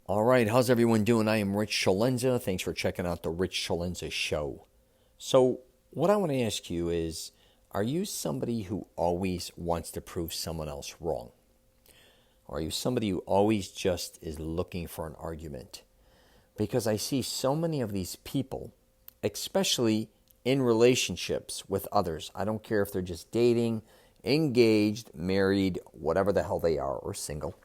All right, how's everyone doing? I am Rich CELENZA. Thanks for checking out the Rich CELENZA show. So, what I want to ask you is, are you somebody who always wants to prove someone else wrong? Or are you somebody who always just is looking for an argument? Because I see so many of these people, especially in relationships with others. I don't care if they're just dating, engaged, married, whatever the hell they are, or single.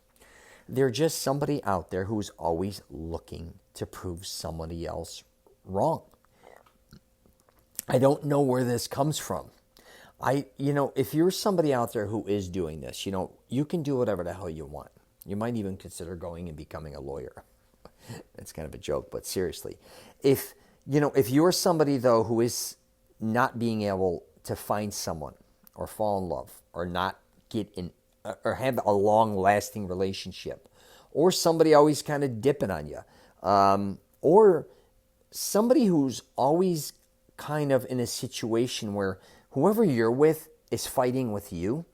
They're just somebody out there who's always looking to prove somebody else wrong. I don't know where this comes from. If you're somebody out there who is doing this, you can do whatever the hell you want. You might even consider going and becoming a lawyer. It's kind of a joke, but seriously. If you're somebody though who is not being able to find someone or fall in love or not get in or have a long-lasting relationship, or somebody always kind of dipping on you, or somebody who's always kind of in a situation where whoever you're with is fighting with you,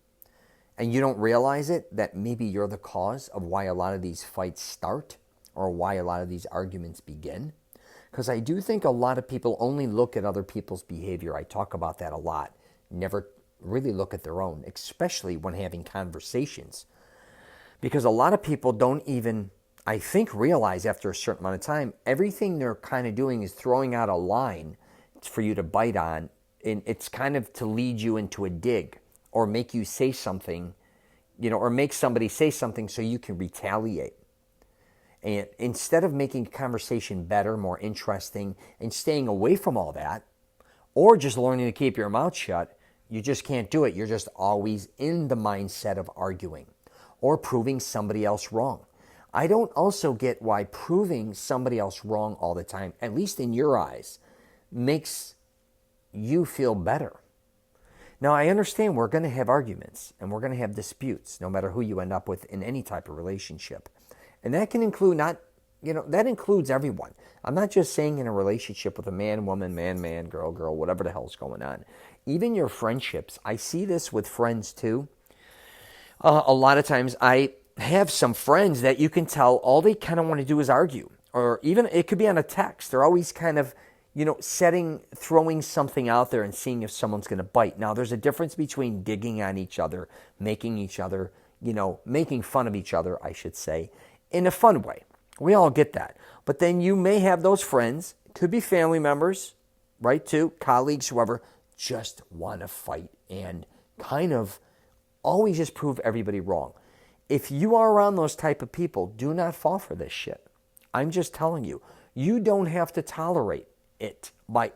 and you don't realize it, that maybe you're the cause of why a lot of these fights start, or why a lot of these arguments begin. Because I do think a lot of people only look at other people's behavior. I talk about that a lot. Never really look at their own, especially when having conversations. Because a lot of people don't even, I think, realize after a certain amount of time, everything they're kind of doing is throwing out a line for you to bite on. And it's kind of to lead you into a dig or make you say something, or make somebody say something so you can retaliate. And instead of making conversation better, more interesting, and staying away from all that, or just learning to keep your mouth shut, you just can't do it. You're just always in the mindset of arguing or proving somebody else wrong. I don't also get why proving somebody else wrong all the time, at least in your eyes, makes you feel better. Now, I understand we're going to have arguments and we're going to have disputes, no matter who you end up with in any type of relationship. And that can include that includes everyone. I'm not just saying in a relationship with a man, woman, man, girl, whatever the hell's going on. Even your friendships. I see this with friends too. A lot of times I have some friends that you can tell all they kind of want to do is argue. Or even it could be on a text. They're always kind of, throwing something out there and seeing if someone's going to bite. Now, there's a difference between digging on each other, making fun of each other, I should say, in a fun way. We all get that. But then you may have those friends, could be family members, right, too, colleagues, whoever, just want to fight and kind of always just prove everybody wrong. If you are around those type of people, do not fall for this shit. I'm just telling you, you don't have to tolerate it. I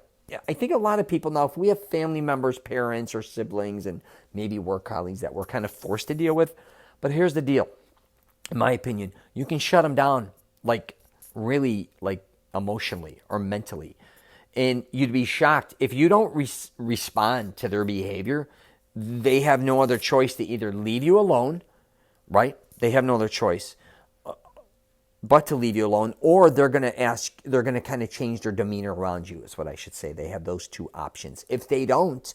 think a lot of people now, if we have family members, parents, or siblings, and maybe work colleagues that we're kind of forced to deal with, but here's the deal. In my opinion, you can shut them down really emotionally or mentally. And you'd be shocked if you don't respond to their behavior. They have no other choice to either leave you alone, right? They have no other choice but to leave you alone, or they're going to kind of change their demeanor around you, is what I should say. They have those two options. If they don't,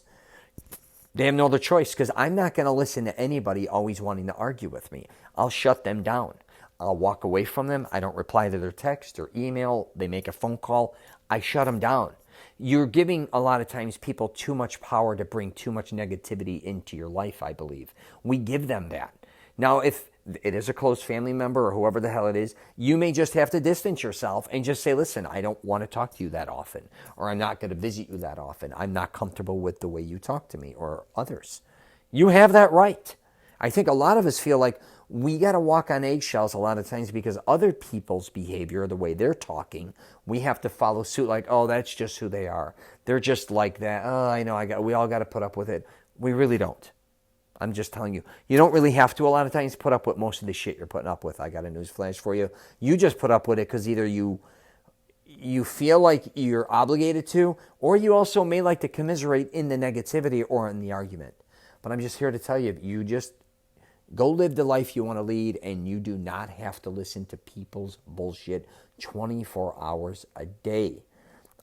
they have no other choice, because I'm not going to listen to anybody always wanting to argue with me. I'll shut them down. I'll walk away from them. I don't reply to their text or email. They make a phone call. I shut them down. You're giving a lot of times people too much power to bring too much negativity into your life, I believe. We give them that. Now, if it is a close family member or whoever the hell it is, you may just have to distance yourself and just say, listen, I don't want to talk to you that often, or I'm not going to visit you that often. I'm not comfortable with the way you talk to me or others. You have that right. I think a lot of us feel like we got to walk on eggshells a lot of times because other people's behavior, the way they're talking, we have to follow suit like, oh, that's just who they are. They're just like that. Oh, I know, we all got to put up with it. We really don't. I'm just telling you. You don't really have to a lot of times put up with most of the shit you're putting up with. I got a news flash for you. You just put up with it because either you feel like you're obligated to, or you also may like to commiserate in the negativity or in the argument. But I'm just here to tell you, you just go live the life you want to lead, and you do not have to listen to people's bullshit 24 hours a day.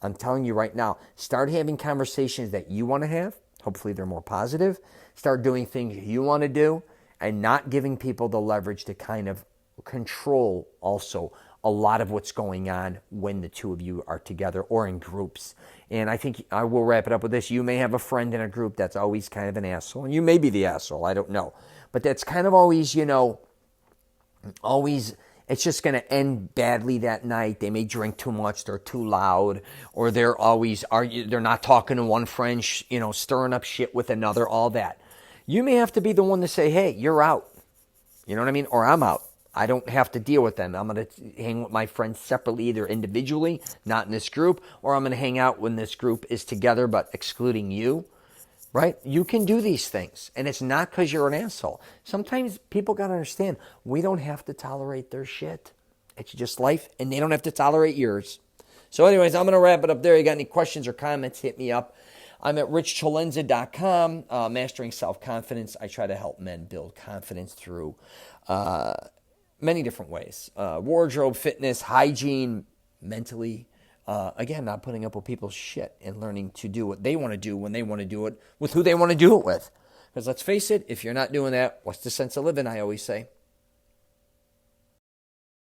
I'm telling you right now, start having conversations that you want to have. Hopefully they're more positive. Start doing things you want to do and not giving people the leverage to kind of control also a lot of what's going on when the two of you are together or in groups. And I think I will wrap it up with this. You may have a friend in a group that's always kind of an asshole, and you may be the asshole, I don't know. But that's kind of always, always, it's just going to end badly that night. They may drink too much, they're too loud, or they're not talking to one friend, stirring up shit with another, all that. You may have to be the one to say, hey, you're out. You know what I mean? Or I'm out. I don't have to deal with them. I'm going to hang with my friends separately, either individually, not in this group, or I'm going to hang out when this group is together, but excluding you, right? You can do these things, and it's not because you're an asshole. Sometimes people got to understand, we don't have to tolerate their shit. It's just life, and they don't have to tolerate yours. So anyways, I'm going to wrap it up there. You got any questions or comments, hit me up. I'm at richcelenza.com, Mastering Self-Confidence. I try to help men build confidence through many different ways. Wardrobe, fitness, hygiene, mentally. Again, not putting up with people's shit and learning to do what they want to do when they want to do it with who they want to do it with. Because let's face it, if you're not doing that, what's the sense of living, I always say.